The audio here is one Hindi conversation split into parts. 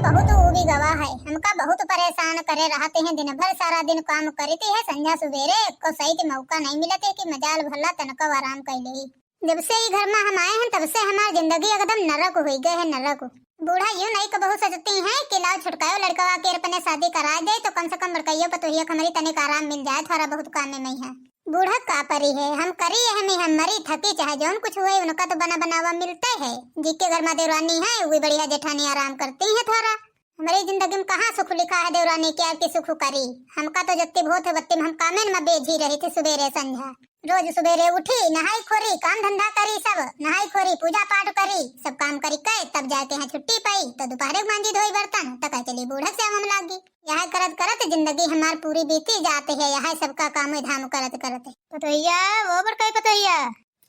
बहुत वो भी गवाह है। हमका बहुत परेशान करे रहते हैं, दिन भर सारा दिन काम करते हैं, संध्या सवेरे को सही के मौका नहीं मिलते कि मजाल भला तनका आराम कर ले। जब से ही घर में हम आए हैं तब से हमारी जिंदगी एकदम नरक हो गए है, नरक। बूढ़ा यूं नहीं को बहुत सोचती हैं कि लाओ छुटकाओ लड़का के अपने शादी करा दे तो कम से कम लड़काइयों पतोहिया हमारी तनिक आराम मिल जाए, थोड़ा बहुत काम में नहीं है। बूढ़ा का परी है, हम करी है, हम मरी थकी चाहे जौन कुछ हुए उनका तो बना बनावा मिलता है। जिसके घर में देवरानी है वो बढ़िया जेठानी आराम करती है थोड़ा। हमारी जिंदगी में कहाँ सुख लिखा है देवरानी के आपकी सुख करी। हमका तो जत्ती बहुत है बत्ती में हम कामें में बेझी रही थी सुबेरे संध्या। रोज सुबेरे उठी नहाई खोरी काम धंधा करी, सब नहाई खोरी पूजा पाठ करी, सब काम करी कहे तब जाके यहाँ छुट्टी पाई तो दोपहर मांझी धोई बर्तन तक चली बूढ़ा से हम लागी। यह करत करत जिंदगी हमार पूरी बीती जाती है, यह सबका काम धाम करत करते। पतोहिया वो बड़का पतोहिया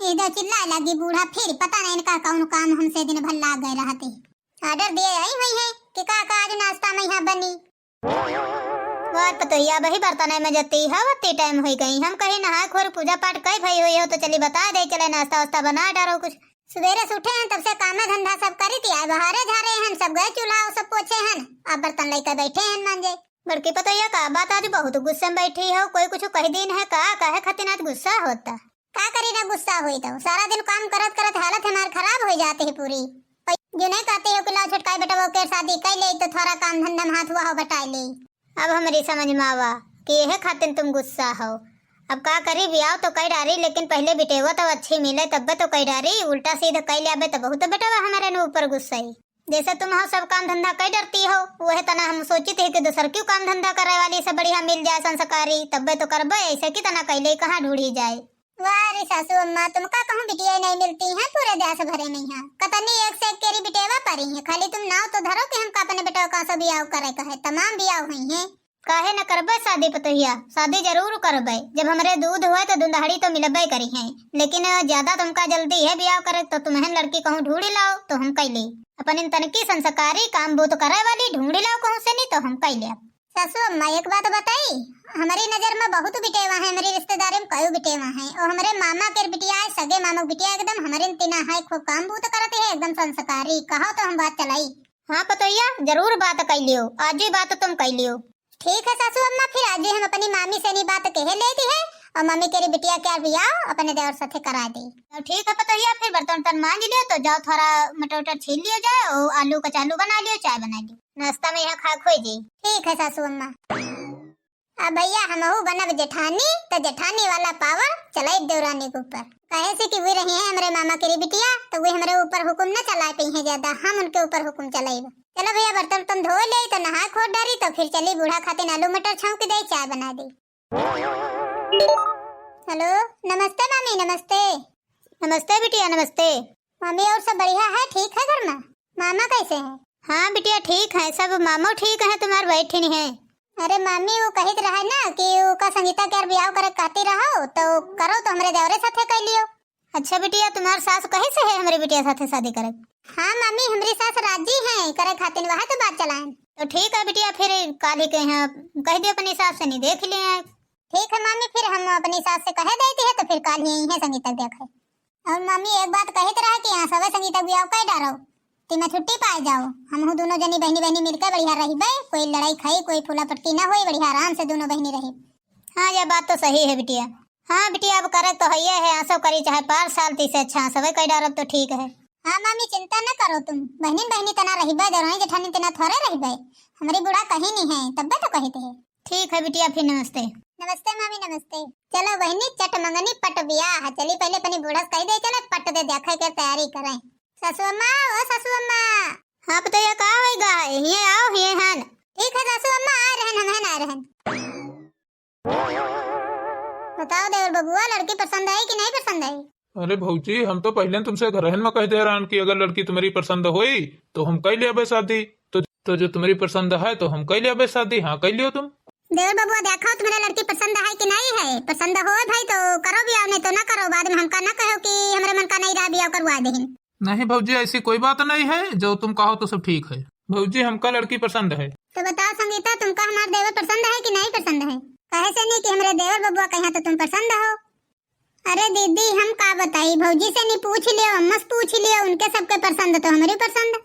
इधर चिल्ला लगी बूढ़ा, फिर पता नहीं इनका कौन काम हमसे दिन भर लाग गए रहते। ऑर्डर दिए आई हुई है कि का आज नाश्ता में यहाँ बनी। और पतोहिया वही बर्तन में जती है वत्ती टाइम हो गई। हम कहीं नहा खोर पूजा पाठ कई भई हुई हो तो चली बता दे, चले नाश्ता वास्ता बना डालो कुछ। सवेरे से उठे हैं तब से काम धंधा सब करी थी, बहारे जा रहे हैं, सब गए चूल्हा सब पोछे हैं, अब बर्तन लेकर बैठे हैं मांजे। बड़की पतोहिया का बात आज बहुत गुस्से में बैठी हो, कोई कुछ कह दिन है का कहे खातिर आज गुस्सा होता। का करी ना गुस्सा हुई तो सारा दिन काम करत करत हालत हमारी खराब हो जाती है पूरी। जो नहीं कहते हो कि लाओ छुटकाई बेटा वो के शादी कर ले तो थोड़ा काम धंधा में हाथ हुआ हो बटा ले। अब हमारी समझ में आवा कि यह खातिर तुम गुस्सा हो। अब का करी ब्याह तो कई डारी, लेकिन पहले बिटेवा तो अच्छी मिले तब तो कई डारी, उल्टा सीधा कई लिया तो बहुत बेटा हमारे न ऊपर गुस्सा ही। जैसे तुम हो सब काम धंधा कई डरती हो वह तना हम सोची थे कि दूसर क्यों काम धंधा करे वाली सब बढ़िया मिल जाए संस्कारी तब तो करबे, ऐसे की तना कैले कहाँ ढूंढी जाए। वाह सासू अम्मा तुमका कहूँ बिटिया नहीं मिलती हैं पूरे देश भरे में यहाँ कतनी एक से एक केरी बिटेवा परी है, खाली तुम नाव तो धरो कि हम अपने बेटा का सब ब्याह करे कहे, तमाम ब्याह हुई हैं। काहे न करबे शादी पतोहिया, शादी जरूर करबे, जब हमारे दूध हुए तो दुंदहाड़ी तो मिलबे करी है, लेकिन ज्यादा तुमका जल्दी है ब्याह करे तो तुम्हें लड़की कहूँ ढूंढी लाओ तो हम कैले अपन इन तनकी संस्कारी काम बूत करे वाली ढूंढी लाओ कहूँ से नहीं तो हम कैले। सासू अम्मा एक बात बताई, हमारी नजर में बहुत बिटेवा है, मेरी रिश्तेदारी में कई बिटेवा है और हमारे मामा के बिटिया है, सगे मामा बिटिया एकदम हमारे तीना है, खूब काम बूत करते है, एकदम संस्कारी। कहो तो हम बात चलाई। हाँ पतोहिया जरूर बात कर लियो, आज ही बात तुम कर लियो। ठीक है सासू अम्मा, फिर आज हम अपनी मामी से नहीं बात कह लेती है और मम्मी के बिटिया के ब्याह अपने देवर साथे करा दी। तो ठीक है पतोहिया, फिर बर्तन तन मांज लियो तो जाओ थोड़ा मटर उटर छील लियो जाए और आलू कचालू बना लियो, चाय बना लियो, नाश्ता में यहाँ खा खोई जी। ठीक है सासू अम्मा। अब भैया हमहू बनब जेठानी तो जेठानी वाला पावर चलाई देवरानी के ऊपर, कहे से कि वे रही है हमारे मामा के बिटिया तो वे हमारे ऊपर हुक्म न चला पी है ज्यादा, हम उनके ऊपर हुक्म चलाएगा। चलो भैया बर्तन तुम धो ले तो नहा खोद डारी तो फिर चली बूढ़ा खातिर आलू मटर छौंक दे, चाय बना दी। हेलो नमस्ते मामी। नमस्ते नमस्ते बिटिया नमस्ते। मामी और सब बढ़िया है, ठीक है घर में? मामा कैसे हैं? हाँ बिटिया ठीक है सब, मामो ठीक है, तुम्हारे बैठी नहीं है। अरे मामी वो कहित रहा है ना कि का संगीता के ब्याह करे कहती रहो तो करो तो हमारे देवरे साथे कर लियो। अच्छा बिटिया तुम्हारी सास कहीं से है हमारी बिटिया साथे शादी करे? हाँ मामी हमारी सास राजी है करे खातिर, वहाँ तो बात चलाएं। तो ठीक है बिटिया, फिर काल ही के यहाँ कह दियो अपनी सास से नहीं देख लिया। ठीक है मामी, फिर हम अपनी सास से कह देती है तो फिर काल ही है संगीता देखे। और मामी एक बात कहित रहा कि यहाँ सब संगीता ब्याह कर डारो तीन छुट्टी पाए जाओ, हम दोनों जनी बहनी बहनी मिलकर बढ़िया रही बे, कोई लड़ाई खाई कोई फूला पट्टी न होई, बढ़िया आराम से दोनों बहनी रही। हाँ ये बात तो सही है बिटिया। हाँ बिटिया अब करे तो है आंसू करी चाहे 5 साल तीसे अच्छा सब कई डारब तो ठीक है। हाँ मामी चिंता न करो तुम, बहनी बहनी तना रही बे, देवरानी जेठानी तना थोड़े रही बे, हमारी बुढ़ा कहीं नहीं है तब तो कहते है। ठीक है बिटिया फिर नमस्ते। नमस्ते मामी नमस्ते। चलो बहनी चट मंगनी पट बियाह, चली पहले अपनी बूढ़ा कही दे चले पट दे देखे के तैयारी करें। सासू अम्मा ओ सासू अम्मा। हाँ पतोहिया का होएगा, ये आओ ये हन। ठीक है सासू अम्मा आ रहन, हम हन आ रहन। बताओ देवर बबुआ लड़की पसंद आई कि नहीं पसंद आई? अरे भौजी हम तो पहले तुमसे घरहन में कह दे रहा कि अगर लड़की तुम्हारी पसंद हुई तो हम कर लिया शादी, तो जो तुम्हारी पसंद है तो हम कर लिया शादी। हाँ कर लियो तुम। देवर बबुआ देखो तुम्हारा लड़की पसंद है कि नहीं है, पसंद हो भाई तो करो ब्याह, नहीं तो ना करो, बाद में हमका ना कहो कि हमारे मन का नहीं रहा ब्याह करवा दे। नहीं भौजी ऐसी कोई बात नहीं है, जो तुम कहो तो सब ठीक है। भौजी हमका लड़की पसंद है। तो बताओ संगीता तुमका हमारे देवर पसंद है कि नहीं पसंद है? कहे से नहीं कि हमारे देवर बबुआ कहा तो तुम पसंद हो। अरे दीदी हम का बताई, भौजी से नहीं पूछ लियो, अम्मा से पूछ लियो, उनके सबके पसंद तो हमारी पसंद।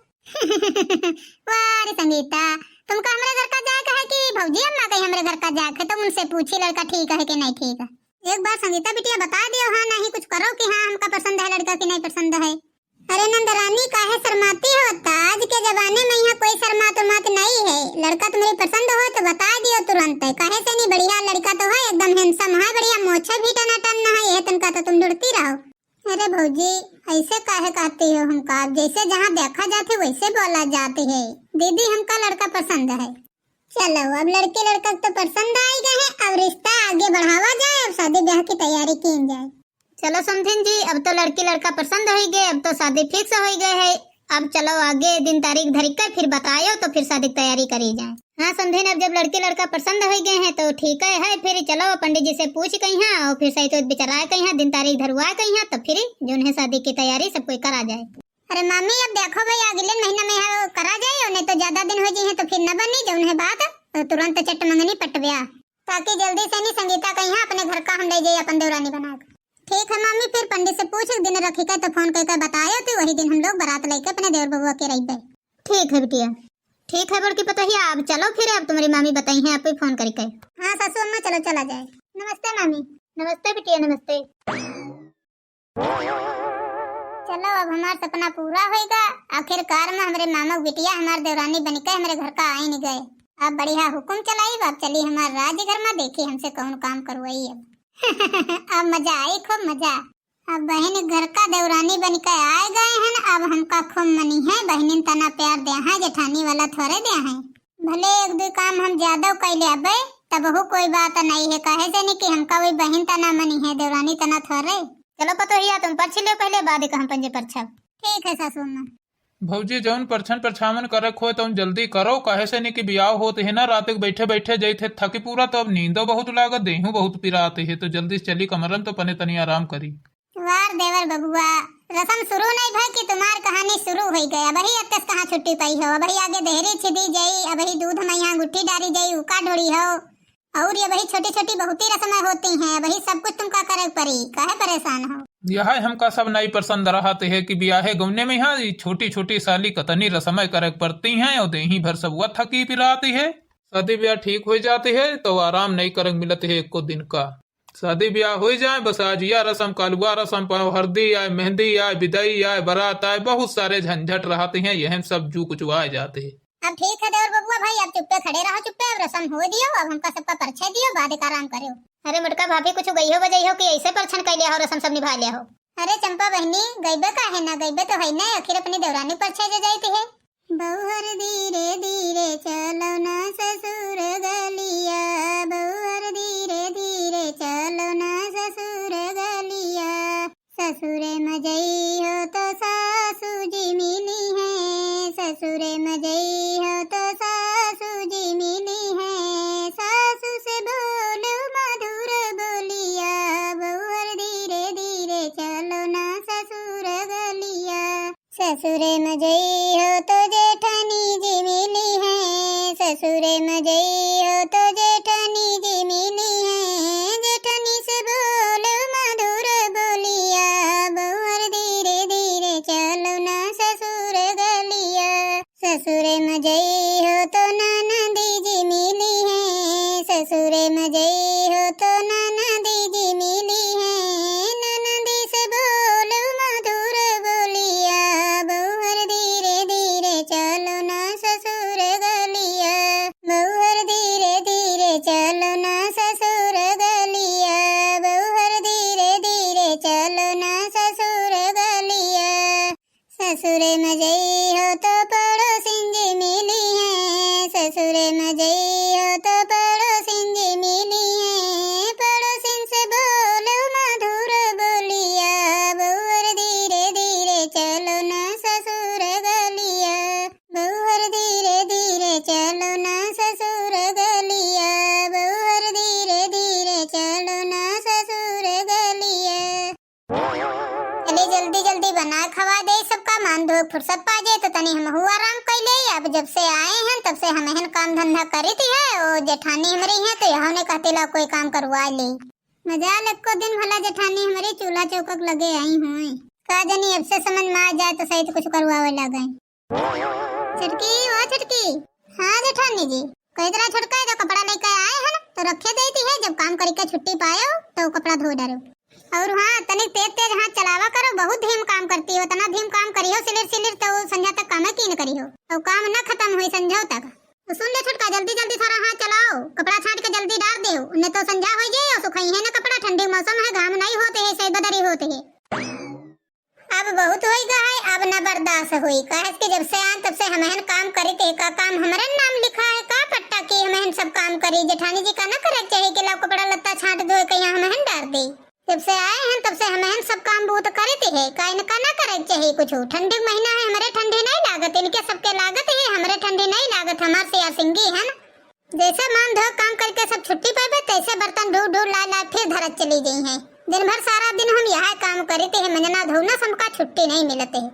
वाह कहानी संगीता, तुमका हमारे घर का जाए कहे कि भौजी अम्मा कहीं हमारे घर का जाए, तुम उनसे पूछी लड़का ठीक है कि नहीं ठीक है। एक बार संगीता बिटिया बता दियो हाँ नहीं कुछ करो कि हाँ हमका पसंद है लड़का कि नहीं पसंद है। अरे नंदरानी काहे शर्माती हो, आज के जमाने में यहाँ कोई शर्मात उर्मात नहीं है। लड़का तुम्हें पसंद हो तो बता दियो तुरंत, कहे से नहीं बढ़िया लड़का तो है, एकदम हैंडसम है, बढ़िया मोछे भी टनाटन है, यह तनका तो तुम ढूंढती रहो। अरे भौजी ऐसे काहे कहती हो हमका, जैसे जहाँ देखा जाते वैसे बोला जाती है। दीदी हमका लड़का पसंद है। चलो अब लड़के लड़का तो पसंद आई गए हैं, अब रिश्ता आगे बढ़ावा जाए, अब शादी ब्याह की तैयारी की जाए। चलो समथिन जी अब तो लड़की लड़का पसंद हो गए, अब तो शादी फिक्स हो गए है। अब चलो आगे दिन तारीख धरी कर फिर बतायो तो फिर शादी की तैयारी करी जाए। हाँ समथिन अब जब लड़की लड़का पसंद हो गए हैं तो ठीक है फिर चलो पंडित जी से पूछ कहीं और फिर सही तो बिचारा कहीं दिन तारीख धरवा कहीं तो फिर जो है शादी की तैयारी सब कोई करा जाए। अरे मामी अब देखो भाई अगले महीना में करा जाए, नहीं तो ज्यादा दिन हो जाए तो फिर न बनी जो है बात तो तुरंत चट मंगनी पटव्या, ताकि जल्दी से नहीं संगीता कहीं अपने घर का हम ले जाइए अपन देवरानी बना। ठीक है मामी फिर पंडित से पूछ दिन रखी का तो फोन करके बतायो तो वही दिन हम लोग बारात लेके अपने देवर बबुआ के रह गए। ठीक है बिटिया, ठीक है बड़की पतोहिया, अब चलो फिर अब तुम्हारी मामी बताई है आप ही फोन करके। हाँ सासू अम्मा चलो चला जाए। नमस्ते मामी। नमस्ते बिटिया नमस्ते। चलो अब हमारा सपना पूरा होगा, आखिरकार में हमारे मामा बिटिया हमारे देवरानी बनकर हमारे घर का आ ही नहीं गए। अब बढ़िया हुकुम चलाई, अब चली हमारे राज घर में, देखी हमसे कौन काम करवाई अब। अब मजा आई खूब मजा। अब बहन घर का देवरानी बनकर आए गए हैं, अब हमका खूब मनी है, बहनिन तना प्यार दे है, जेठानी वाला थोड़े दे है। भले एक दो काम हम ज्यादा कैले अबे तब वो कोई बात नहीं है, कहे से नहीं कि हमका वही बहन तना मनी है, देवरानी तना थोड़े। चलो पतोहिया तुम पर्ची लो पहले, बाद हम पंजे परछा। ठीक है सासू माँ। भौजी जौन परछन परछावन करक हो तो जल्दी करो, कहे से नहीं कि ब्याह होते है ना रात के बैठे बैठे जाते थकी पूरा, तो अब नींदो बहुत लागत देहू बहुत पिराते है, तो जल्दी से चली कमरन तो पने तनी आराम करी। वार देवर बबुआ रसम शुरू नहीं भाई कि तुम्हारी कहानी शुरू हो गई, अब ही अत्तस कहाँ छुट्टी पाई हो, अब ही आगे देहरी छिदी जाई, अब ही दूध में यहाँ गुट्ठी डाली जाई, उका ढोड़ी हो, और ये वही छोटी छोटी बहुत ही रस्में होती हैं, वही सब कुछ तुमका करे पड़ी, काहे परेशान हो। यह हमका सब नहीं पसंद रहते है कि ब्याहे गौने में यहाँ छोटी छोटी साली कतनी रस्में करे पड़ती हैं और देही भर सब वह थकी पिराती है। शादी ब्याह ठीक हो जाती है तो आराम नहीं कर मिलते है एक को दिन का। शादी ब्याह हो जाए बस आज यह रस्म कालुआ रस्म हल्दी आए मेहंदी आए विदाई आए बारात आए बहुत सारे झंझट रहते हैं, यह सब जू कुछ आ जाते है। अब ठीक है देवर बबुआ भाई अब चुप्पे खड़े रहो, चुप्पे अब रस्म हो दियो, अब हमका सबका परिचय दियो, बाद एक आराम करो। अरे मुटका भाभी कुछ गई हो बजाई हो कि ऐसे परछन कैले हो रस्म सब निभा लिया हो। अरे चंपा बहनी गईबे का है ना, गईबे तो है ना, आखिर अपनी देवरानी परिचय दे जाती है। बहुहर धीरे धीरे चलो ना ससुर गलिया, बहुहर धीरे धीरे चलो ना ससुर गलिया, ससुरे मजई हो तो सासू जी मिली है, ससुरे मजई हो तो सासू जी मिली है, सासू से बोलो मधुर बोलिया, बहुहर धीरे धीरे चलो ना ससुर गलिया, ससुरे मजई हो तो जेठानी जी मिली है, ससुरे मजई हो तो जेठानी जी मिली है, जेठानी से बोलो मधुर बोलिया, बहुहर धीरे धीरे चलो ना ससुर गलिया, ससुरे मजई हो तो ननदी जी मिली है, ससुरे मजई हो तो ननदी जी मिली है, ननदी से बोलो मधुर बोलिया, बहुहर धीरे धीरे चलो ना ससुर गलिया, बहुहर धीरे धीरे चलो ना ससुर गलिया, बहुहर धीरे धीरे चलो ना ससुर गलिया, ससुरे मजई हो तो पड़ोसिन जी मिली है, ससुरे मजई हो तो पड़ोसिन जी मिली है, पड़ोसिन से बोलो मधुर बोलिया, बहुहर धीरे धीरे चलो ना ससुर गलिया, बहुहर धीरे धीरे चलो ना ससुर गलिया, बहुहर धीरे धीरे चलो ना ससुर गलिया। चले जल्दी जल्दी बना खवा दे सबका, मान धो फुर्सत पा जाए तो तनी हम आराम कर ले। अब जब से आए हैं तब से हमें काम धंधा करी थी है, और जेठानी हमारी है तो यहाँ ने कहते ला कोई काम करवा ले। मजा को दिन भला जेठानी हमारी चूल्हा चौकक लगे आई हुए, का जानी अब से समझ में आ जाए तो सही तो कुछ करवावे लगे। छटकी वो छटकी हाँ जेठानी जी, कई तरह छुटका जो कपड़ा लेकर आए हैं ना तो रखे देती है, जब काम करके छुट्टी पायो तो कपड़ा धो डालो। और हाँ तनिक तेज तेज हाथ चलावा करो, बहुत धीम काम करती हो, तना धीम काम करियो सिलिर तो संध्या तक काम की न करियो और काम न खत्म हुई संध्या तक। तो सुन ले छुटका, जल्दी जल्दी थोड़ा हाथ चलाओ, कपड़ा छाट के जल्दी डाल दे, उन्हें तो संध्या हो जाए और सुखाई है ना कपड़ा, ठंडी मौसम है, घाम नहीं होते है, सही बदरी होते है। अब बहुत होई गा है, अब न बर्दाश्त हुई, कहे कि जब से आन तब से हमें काम करी थे, का काम हमारे नाम लिखा है, का पट्टा की हमें सब काम करी, जेठानी जी का न करे चाहिए कि लाओ कपड़ा लत्ता छाट दो कहीं हमें डाल दे। जब से आए हैं तब से हमें सब काम बहुत करे थे, का इनका न करे चाहिए कुछ। ठंडी महीना है, हमारे ठंडी नहीं लागत, इनके सबके लागत है, हमारे ठंडी नहीं लागत, हमारे से सिंगी है ना। जैसे मान धो काम करके सब छुट्टी पाए तैसे बर्तन ढूंढ ढूंढ ला फिर धरत चली गई हैं। दिन भर सारा दिन हम यहाँ काम करते हैं, मंजना धोना सबका छुट्टी नहीं मिलते है।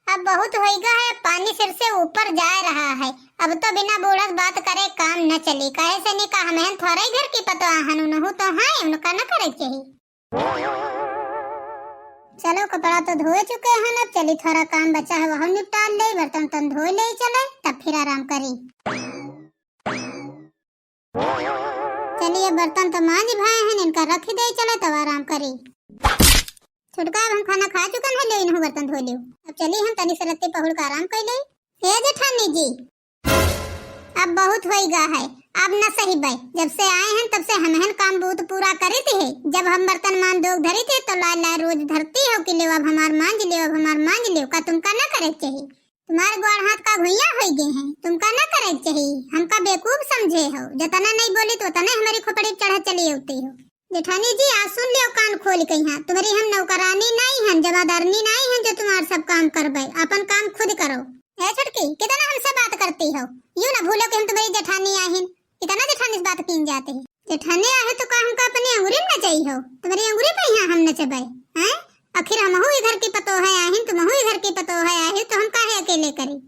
अब बहुत होएगा है, पानी सिर से ऊपर जा रहा है, अब तो बिना बूढ़स बात करे काम न चली, कहे से नहीं कहा हमें थोड़ा ही घर की पता हनु न हो तो है, उनका न करे चाहिए। चलो कपड़ा तो धोए चुके हैं, अब चली थोड़ा काम बचा है वह निपटा ले, बर्तन तन धो ले चले तब फिर आराम करी। चलिए बर्तन तो मांझ भाए हैं, इनका रख दे चले तब आराम करी। छुटका हम खाना खा चुके हैं, ले इन्हों बर्तन धो लियो, अब चलिए हम तनी से रत्ती पहुड़ का आराम कर ले। हे जेठानी जी अब बहुत होएगा है, अब न सही भाई, जब से आए हैं तब से हम काम बहुत पूरा करे थे, जब हम बर्तन मान दो धरी थे तो ला ला रोज धरती हो कि ले अब हमार मांझ ले, अब हमार मांझ ले, का तुमका न करे चाहिए, तुम्हारे ग्वार हाथ का घुइया हो गए हैं, तुमका न करे चाहिए, हमका बेवकूफ समझे हो, जतना नहीं बोली तो तना हमारी खोपड़ी चढ़ा चली होती हो। जेठानी जी आज सुन लियो कान खोल के, यहाँ तुम्हारी हम नौकरानी नहीं हैं, जमादारनी नहीं हैं जो तुम्हारे सब काम करबे, अपन काम खुद करो। है छुटकी कितना हमसे बात करती हो, यूं न भूलो कि हम तुम्हारी जेठानी आहिन, कितना जेठानी से बात कीन जाते हैं। जेठानी आहे तो का हमका अपनी अंगूरी न चाहिए हो, तुम्हारी अंगूरी पे यहाँ हम नचबे हैं, आखिर हम ही घर की पतो है आहिन, तुम ही घर की पतो है आहिन, तो हम काहे अकेले करी।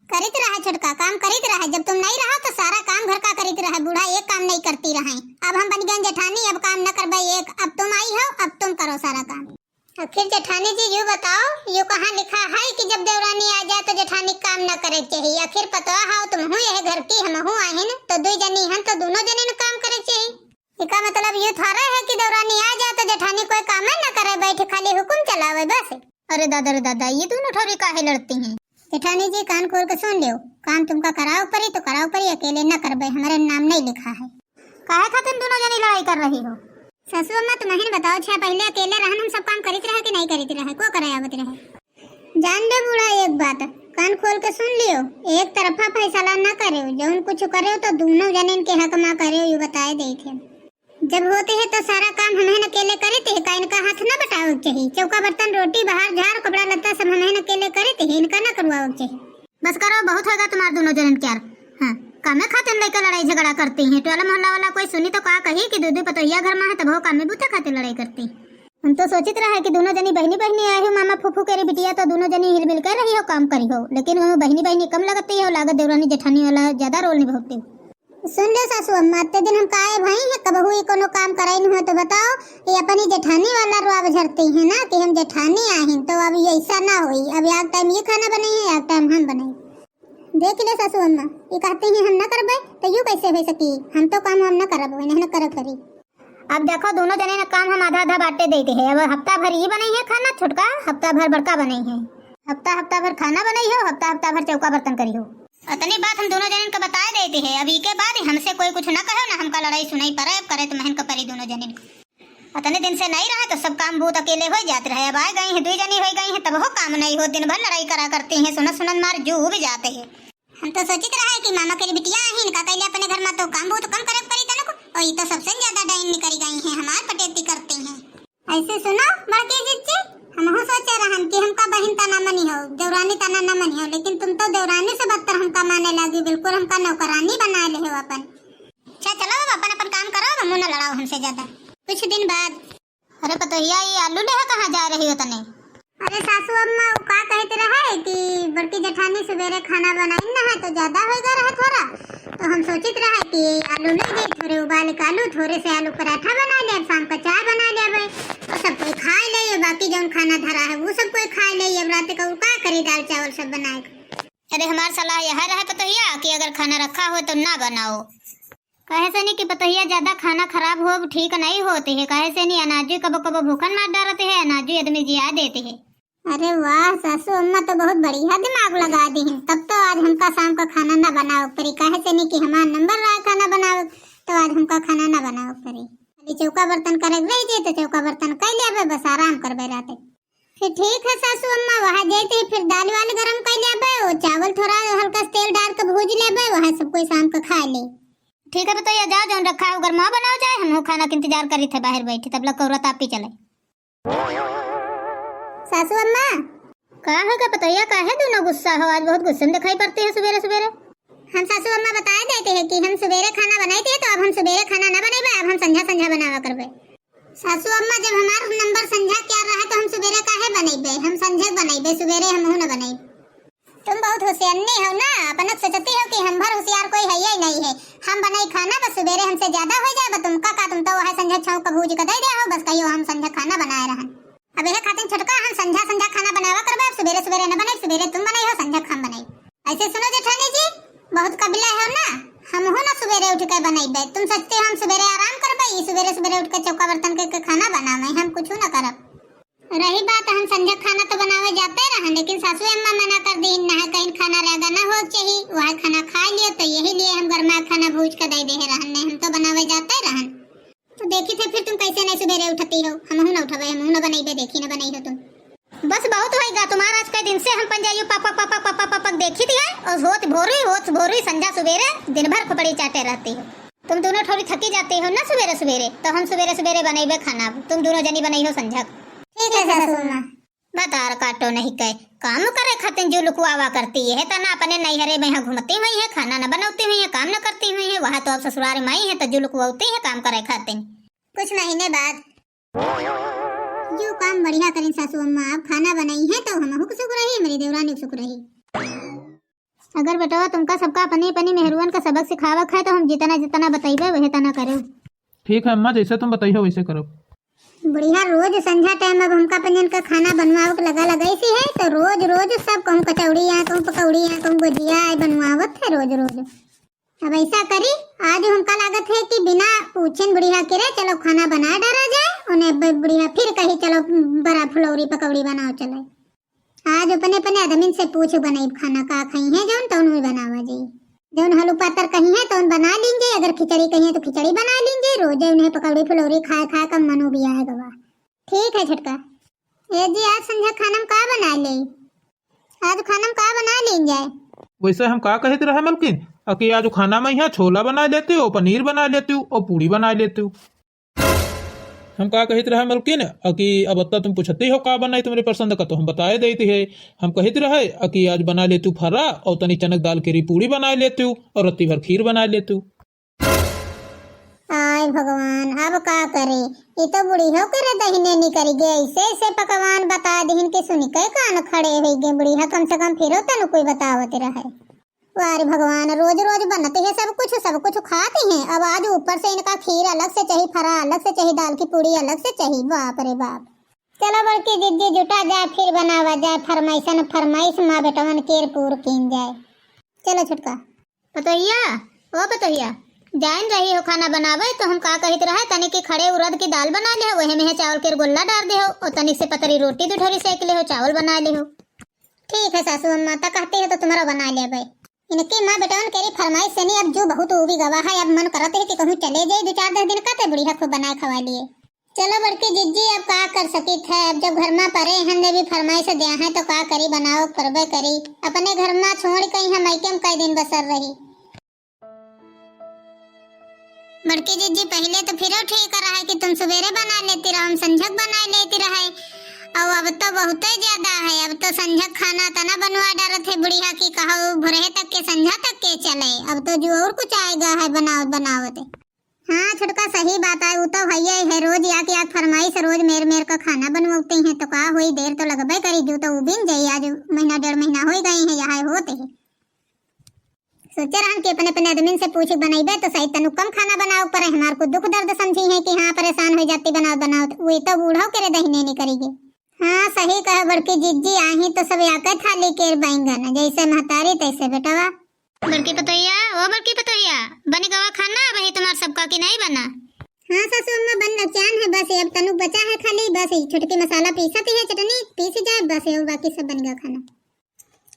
करित रहा छुटका काम करित रहा, जब तुम नहीं रहा तो सारा काम घर का करित रहा, बूढ़ा एक काम नहीं करती रहे, अब हम बन गए जेठानी, अब काम न करबे एक, अब तुम आई हो अब तुम करो सारा काम। आखिर जेठानी जी यूँ बताओ, यूँ कहाँ लिखा है कि जब देवरानी आ जाए तो जेठानी काम न करे चाहिए, आखिर पता है तुम हो यह घर की हम हो आहिन, तो दो जनी हैं तो दोनों जने ने काम करे चाहिए। इसका मतलब ये थोड़ा है कि देवरानी आ जाए तो जेठानी कोई काम न करे, बैठे खाली हुक्म चलावे बस। अरे दादा रे दादा, ये दोनों ठोरी काहे लड़ती हैं। जेठानी जी कान खोल के सुन लियो, काम तुमका कराओ परी तो कराओ परी, अकेले न करबे, हमारे नाम नहीं लिखा है। काहे खातिर दोनों जनी लड़ाई कर रही हो। ससुर अम्मा तुम्हें बताओ, छह पहले अकेले रहन हम सब काम करित रहे कि नहीं करित रहे, को करे आवत रहे। जान दे बूढ़ा एक बात, कान खोल के सुन लियो, एक तरफा फैसला न करे, जौन कुछ करे तो दोनों जने के हक में करे, ये बताए दे थे। जब होते है तो सारा काम हमें अकेले करे थे, का इनका हाथ न बटाओ चाहिए, चौका बर्तन रोटी बाहर झाड़ कपड़ा लत्ता सब हमें अकेले करे थे, इनका न करवाओ चाहिए। बस करो बहुत होगा तुम्हारे दोनों जनन क्या। हाँ कामे खातिर लेकर लड़ाई झगड़ा करती हैं, टोला मोहल्ला वाला कोई सुनी तो कहा कही कि दूध पतोहिया घर में है, तब वो कामे बूते खातिर लड़ाई करती। हम तो सोचित रहे कि दोनों जनी बहनी बहनी आए हो, मामा फूफू के बिटिया तो दोनों जनी हिल मिल कर रही हो काम करी हो, लेकिन वो बहनी बहनी कम लगती है, लागत देवरानी जेठानी वाला ज्यादा रोल निभाती। सुन लो सासू अम्मा, अत्ते दिन हम काहे भाई हैं, कब हुई कोनो काम कराई हो तो बताओ, ये अपनी जेठानी वाला रुआब झरती है ना कि हम जेठानी आए तो अब ये ऐसा ना हुई, अब एक टाइम ये खाना बने है एक टाइम हम बनाए। देख ले सासू अम्मा, ये कहते हैं हम न करबे तो यूँ कैसे हो सकी, हम तो काम हम न करब न करब करी। अब देखो दोनों जने ने काम हम आधा आधा बांटे देते हैं, अब हफ्ता भर ये बनाई है खाना, छुटका हफ्ता भर बड़का बनाई है, हफ्ता भर खाना बनाई हो, हफ्ता भर चौका बर्तन करी हो। इतनी बात हम दोनों जने को बता देते हैं, अभी के बाद हमसे कोई कुछ न कहे ना, हमका लड़ाई सुनाई पड़े करे तो महन का परी दोनों जने। इतने दिन से नहीं रहे तो सब काम बहुत अकेले हो जाते रहे, अब आ गई है दो जनी हो गई है तब वो काम नहीं हो, दिन भर लड़ाई करा करते हैं, सुनत सुनत मार जू भी जाते हैं। हम तो सोचित रहे कि मामा के बिटिया है, इनका कैले अपने घर में तो काम बहुत कम करे पड़ी तनको, और ये तो सबसे ज्यादा डाइन निकल गई है, हमार पटेती करते हैं। ऐसे सुनो बड़की जिज्जी, हम हो सोचे रहन कि हमका बहन तना मनी हो, देवरानी तना न मनी हो, लेकिन तुम तो देवरानी से बदतर हमका माने लगी, बिल्कुल हमका नौकरानी बना ले हो अपन। अच्छा चलो अपन अपन काम करो, हम न लड़ाओ हमसे ज्यादा। कुछ दिन बाद अरे पतोहिया ये आलू ले कहाँ जा रही हो तने। अरे सासू अम्मा वो का कहते रहे कि बड़की जेठानी सवेरे खाना बनाई ना है तो ज्यादा होगा रहा थोड़ा, तो हम सोचित रहे कि आलू ले गए, थोड़े उबाल के आलू, थोड़े से आलू पराठा बना ले, शाम का चाय बना ले, सब कोई खा ले, बाकी जो खाना धरा है वो सब कोई खा ले, अब रात का का करी दाल चावल सब बनाए। अरे हमार सलाह यह रहे पतोहिया कि अगर खाना रखा हो तो ना बनाओ। कहे से नहीं कि पतोहिया ज्यादा खाना खराब हो ठीक नहीं होते है। कहे से नहीं अनाजू कबो कबो भूखन मार डालते है, अनाजू आदमी जिया देते है। अरे वाह सासू अम्मा तो बहुत बढ़िया दिमाग लगा दी है। तब तो आज हमका शाम का खाना न बनाओ परी। कहे से नहीं कि हमारा नंबर रहा खाना बनाओ तो आज हमका खाना न बनाओ परी। अभी चौका बर्तन करे रह जाए तो चौका बर्तन कर ले, बस आराम कर बैठे। फिर ठीक है सासू अम्मा, वहाँ जाते फिर दाल वाल गरम कर ले, वो चावल थोड़ा हल्का तेल डाल के भूज ले, वहाँ सब कोई शाम का खा ले। ठीक है बताइए, जाओ जो रखा है गरमा बनाओ जाए। हम खाना के इंतजार करी थे बाहर बैठे, तब लग औरत आप ही चले। सासू अम्मा का है का बताइए, का है दोनों गुस्सा हो? आज बहुत गुस्से में दिखाई पड़ते हैं सवेरे सवेरे। हम सासू अम्मा बता देते हैं कि हम सवेरे खाना बनाए थे, तो अब हम सवेरे खाना न बनाए, अब हम संझा संझा बनावा करबे। सासू अम्मा जब हमारा नंबर संझा क्या रहा तो हम सवेरे काहे बनाइबे? हम संझा बनाइबे, सवेरे हम न बनाई। तुम बहुत होशियार हो ना, अपना सोचती हो कि हम भर होशियार कोई है ही नहीं है। हम बनाई खाना बस सवेरे हमसे ज्यादा हो जाए, तुम का तुम तो वह संझा छाऊ का भूज के दे दे हो, बस कहियो हम संझा खाना बनाए रहन। अब यह खातिर छोटका हम संझा संझा खाना बनावा करबे, सवेरे सवेरे न बनाई, सवेरे तुम बनाई हो संझा हम बनाई। ऐसे सुनो जेठानी जी, बहुत कबिला हो ना, हम हो ना सवेरे उठ के बनाइबे। तुम सोचते हो हम सवेरे आराम करबे, सवेरे सवेरे उठ के चौका बर्तन के खाना बनावे, हम कुछ न करब। रही बात हम संझा खाना तो बनावे जाते रहन, लेकिन सासू अम्मा मना कर दी ना, कहीं खाना रह ना हो चाहिए, वह खाना खा लियो, तो यही लिए हम घर में खाना भूज के दे दे रहन, हम तो बनावे जाते रहन। तो देखी थे फिर तुम कैसे नहीं सवेरे उठती हो, हम न उठबे, हम न बनाइबे, देखी न बनाई हो तुम। बस बहुत होएगा तुम्हारा, आज के दिन से हम पंजाइयो पापा पापा पापा पापा देखी थी है, और होत भोरी संझा सवेरे दिन भर खोपड़ी चाटे रहती हो। तुम दोनों थोड़ी थकी जाती हो ना सवेरे सवेरे, तो हम सवेरे सवेरे बनाइबे खाना, तुम दोनों जनी बनाई हो संझा। ठीक है सासू अम्मा। बतार काटो नहीं कहे, काम करे खातिर जो लुकवावा करती है, तना अपने नैहरे में यहाँ घूमती हुई है, खाना न बनाती हुई है, काम न करती हुई है, वहाँ तो अब ससुराल में आई है तो जो लुकवाती है काम करे खातिर। कुछ महीने बाद जो काम बढ़िया करें सासू अम्मा, अब खाना बनाई है तो हम सुख रही, मेरी देवरानी सुख रही। अगर बेटा तुमका सबका अपनी अपनी मेहरुआन का सबक सिखावा है, तो हम जितना जितना बताइबे वही तना करो। ठीक है अम्मा, जैसे तुम बताइए वैसे करो। बढ़िया, रोज संझा टाइम अब हमका पंजन का खाना बनवाओ के लगा लगाई सी है, तो रोज रोज सब कहूँ कचौड़ियाँ, कहूँ पकौड़ियाँ, कहूँ गुजिया बनवावत है रोज रोज। अब ऐसा करी, आज हमका लागत है कि बिना पूछन बढ़िया करे चलो खाना बना डाला जाए, उन्हें बढ़िया फिर कही चलो बड़ा फुलौरी पकौड़ी बनाओ चले। आज अपने अपने आदमी से पूछ बनाई खाना का खाई है जौन तो उन्हें बनावा जाए, जौन हलू पातर कहीं है तो उन बना लेंगे, अगर खिचड़ी कहीं है तो खिचड़ी बना लेंगे, रोज उन्हें पकौड़ी फुलौरी खा खा कर मनो भी आएगा। वाह ठीक है छटका। ये जी आज संझा खाना का बना ले, आज खाना का बना लेंगे। वैसे हम का कहते रहे मलकिन, कि आज खाना में यहाँ छोला बना लेती हूँ, पनीर बना लेती हूँ और पूड़ी बना लेती हूँ। हम का कहते रहे मलकिन, कि अब तुम पूछती हो का बनाई तुम्हारी पसंद का, तो हम बताए देती है। हम कहते रहे कि आज बना लेती हूँ फर्रा और तनी चनक दाल की पूड़ी बना लेती हूँ और रत्ती भर खीर बना लेती हूँ। आय भगवान, अब का करे, ये तो बुढ़ी हो करे दहीने नहीं करेगी, ऐसे ऐसे पकवान बता दीन के सुनी कई कान खड़े हो गए। बुढ़िया कम से कम फिर तनु कोई बतावत रहे। वारे भगवान, रोज रोज बनते हैं सब कुछ खाते हैं, अब आज ऊपर से इनका खीर अलग से चाहिए, फरा अलग से चाहिए, दाल की पूड़ी अलग से चाहिए। बाप रे बाप। चलो बड़की जिद्दी जुटा जाए, फिर बनावा जाए, फरमाइश माँ बेटवन केर पूर कीन जाए। चलो छुटका पतोहिया, ओ पतोहिया जान रही हो खाना बनावे, तो हम का कहते रहे तनी के खड़े उड़द की दाल बना ले हो, वही में चावल के गोला डाल दे हो, और तनी से पतरी रोटी दूठरी सेक ले हो, चावल बना ले हो। ठीक है सासू अम्मा, ता कहते हो तो तुम्हारा बना ले भाई। इनकी माँ बेटवन केरी फरमाइश से नहीं, अब जो बहुत भी गवाह है, अब मन करते है कि कहूँ चले जाए 2-4 दिन का, तो बुढ़िया खूब बनाए खवा लिए। चलो बड़की जिज्जी, अब का कर सकी थे, अब जब घर में परे हमने भी फरमाइश दिया है तो का करी, बनाओ करबे करी। अपने घर में छोड़ कहीं हम मायके में कई दिन बसर रही। बड़की जिज्जी पहले तो फिर ठीक रहा कि तुम सवेरे बना लेती रहो, हम संझक बना लेती रहे, और अब तो बहुत ज्यादा है, अब तो संझक खाना तना बनवा डालत है बुढ़िया की, कहो भोरे तक के संझा तक के चले, अब तो जो और कुछ आएगा है बनावत। हाँ छुटका सही बात है, वो तो है रोज या फरमाइश रोज मेर का खाना बनवाते हैं, तो का हुई देर तो लगबे करी, जो तो उबिन जाई, आज महीना 1.5 महीना हो गए हैं यहाँ होते है। सोचे रहन कि अपने अपने आदमी से पूछ बनाइबे तो सही तनु कम खाना बनाओ, पर हमार को दुख दर्द समझी है कि हाँ परेशान हो जाती बनाओ, वो तो बूढ़ा करे दहीने नहीं करेगी। हाँ सही कहा बड़की जिज्जी आही तो सब आकर थाली केर बैंगन जैसे महतारी तैसे बेटवा। बड़की पतोहिया, ओ बड़की पतोहिया, बन गवा खाना वही तुम्हार सबका की नहीं बना? हाँ सासू अम्मा बन लचान है, बस अब तनु बचा है खाली, बस छुटकी मसाला पीसती है, चटनी पीसी जाए बस, और बाकी सब बन गया खाना।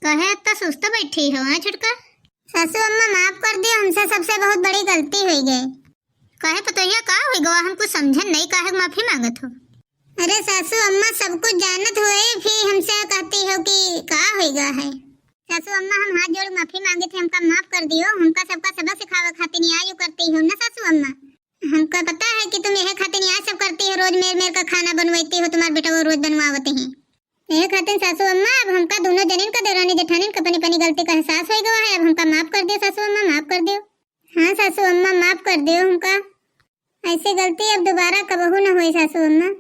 कहे इतना सुस्त बैठी हो है छुटका? सासू अम्मा माफ कर दियो, हमसे सबसे बहुत बड़ी गलती हो गई। कहे पतोहिया का हो गवा, हम कुछ समझन नहीं, काहे माफी मांगत हो? अरे सासू अम्मा सब कुछ जानत हुए फिर हमसे कहती हो कि का हो गया है। सासू अम्मा हम हाथ जोड़ माफी मांगे थे, हमका माफ कर दियो, हमका सबका सबक सिखावे खातिर न्याय करती हो ना सासू अम्मा। हमको पता है कि तुम यह खातिर न्याय सब करती हो, रोज मेर मेर का खाना बनवाती हो, तुम्हारे बेटा वो रोज बनवाते हैं। यह खातिर सासू अम्मा अब हमका दोनों जनिन का देरानी जेठानी का अपनी अपनी गलती का एहसास हो गया है, अब हमका माफ कर दियो सासू अम्मा, माफ कर दियो। हाँ सासू अम्मा माफ कर दियो हमका, ऐसी गलती अब दोबारा कबहू न हुई सासू अम्मा।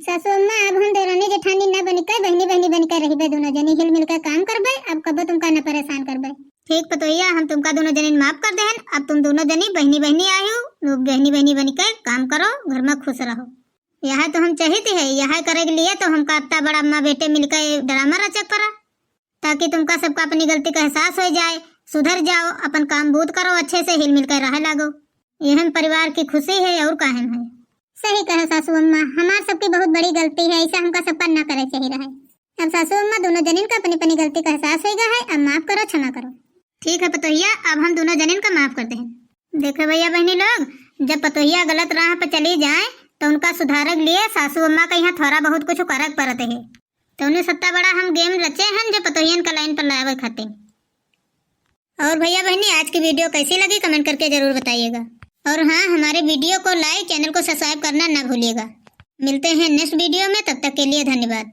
सासू अम्मा अब हम देरानी जेठानी न बनकर बहनी बहनी बनकर रहिबे, दोनों जनी हिल मिलकर काम करबे, अब कबो तुमका न परेशान करबे। ठीक पतोहिया, हम तुमका दोनों जनी माफ कर देहन, अब तुम दोनों जनी बहनी बहनी आई हो, बहनी बहनी बनकर काम करो, घर में खुश रहो। यह तो हम चाहते हैं, यह करे के लिए तो हमका इतना बड़ा अम्मा बेटे मिलकर ड्रामा रचक करा, ताकि तुमका सबका अपनी गलती का एहसास हो जाए, सुधर जाओ, अपन काम बूत करो, अच्छे से हिल मिलकर रह लागो। यह परिवार की खुशी है और कायम है। सही कहा सासू अम्मा, हमार सबकी बहुत बड़ी गलती है, ऐसा हमका सब पर न करे चाहिए रहा। अब सासू अम्मा दोनों जनिन का अपनी अपनी गलती का एहसास हो गया है, अब माफ करो, क्षमा करो। ठीक है पतोहिया, अब हम दोनों जनिन का माफ करते हैं। देखो भैया बहनी लोग, जब पतोहिया गलत राह पर चली जाए तो उनका सुधार के लिए सासू अम्मा का यहाँ थोड़ा बहुत कुछ करक पड़ते है, तो उन्हें सत्ता बड़ा हम गेम रचे हैं जो पतोहियन का लाइन पर लावे खाते। और भैया बहनी आज की वीडियो कैसी लगी कमेंट करके जरूर बताइएगा, और हाँ हमारे वीडियो को लाइक, चैनल को सब्सक्राइब करना ना भूलिएगा। मिलते हैं नेक्स्ट वीडियो में, तब तक के लिए धन्यवाद।